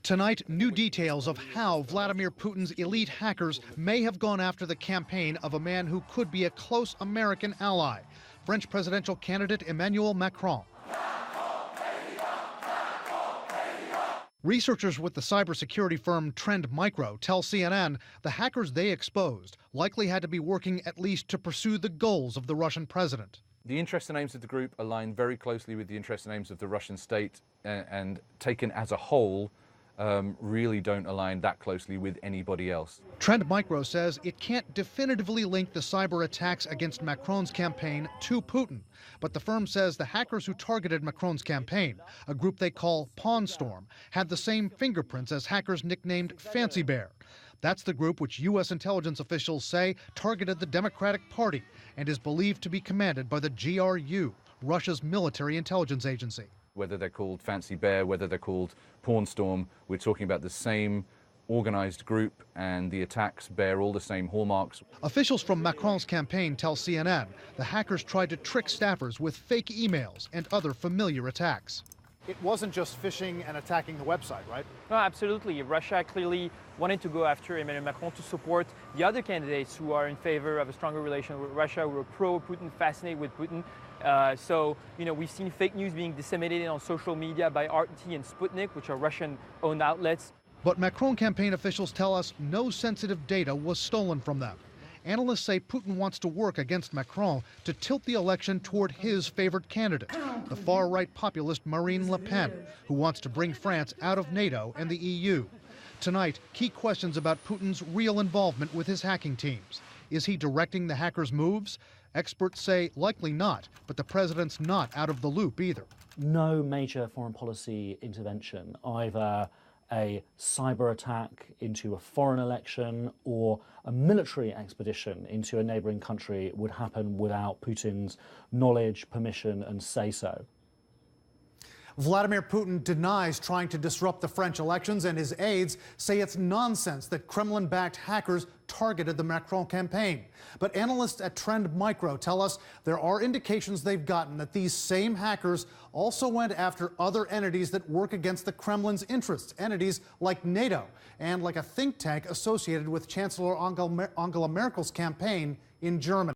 Tonight, new details of how Vladimir Putin's elite hackers may have gone after the campaign of a man who could be a close American ally, French presidential candidate Emmanuel Macron. Researchers with the cybersecurity firm Trend Micro tell CNN the hackers they exposed likely had to be working at least to pursue the goals of the Russian president. The interests and aims of the group align very closely with the interests and aims of the Russian state, and taken as a whole, really don't align that closely with anybody else. Trend Micro says it can't definitively link the cyber attacks against Macron's campaign to Putin, but the firm says the hackers who targeted Macron's campaign, a group they call Pawn Storm, had the same fingerprints as hackers nicknamed Fancy Bear. That's the group which U.S. intelligence officials say targeted the Democratic Party and is believed to be commanded by the GRU, Russia's military intelligence agency. Whether they're called Fancy Bear, whether they're called Pawn Storm, we're talking about the same organized group, and the attacks bear all the same hallmarks. Officials from Macron's campaign tell CNN the hackers tried to trick staffers with fake emails and other familiar attacks. It wasn't just phishing and attacking the website, right? No, absolutely. Russia clearly wanted to go after Emmanuel Macron to support the other candidates who are in favor of a stronger relation with Russia, who are pro-Putin, fascinated with Putin. So, we've seen fake news being disseminated on social media by RT and Sputnik, which are Russian-owned outlets. But Macron campaign officials tell us no sensitive data was stolen from them. Analysts say Putin wants to work against Macron to tilt the election toward his favorite candidate, the far-right populist Marine Le Pen, who wants to bring France out of NATO and the EU. Tonight, key questions about Putin's real involvement with his hacking teams. Is he directing the hackers' moves? Experts say likely not, but the president's not out of the loop either. No major foreign policy intervention, either a cyber attack into a foreign election or a military expedition into a neighboring country would happen without Putin's knowledge, permission, and say-so. Vladimir Putin denies trying to disrupt the French elections, and his aides say it's nonsense that Kremlin-backed hackers targeted the Macron campaign. But analysts at Trend Micro tell us there are indications they've gotten that these same hackers also went after other entities that work against the Kremlin's interests, entities like NATO and like a think tank associated with Chancellor Angela Merkel's campaign in Germany.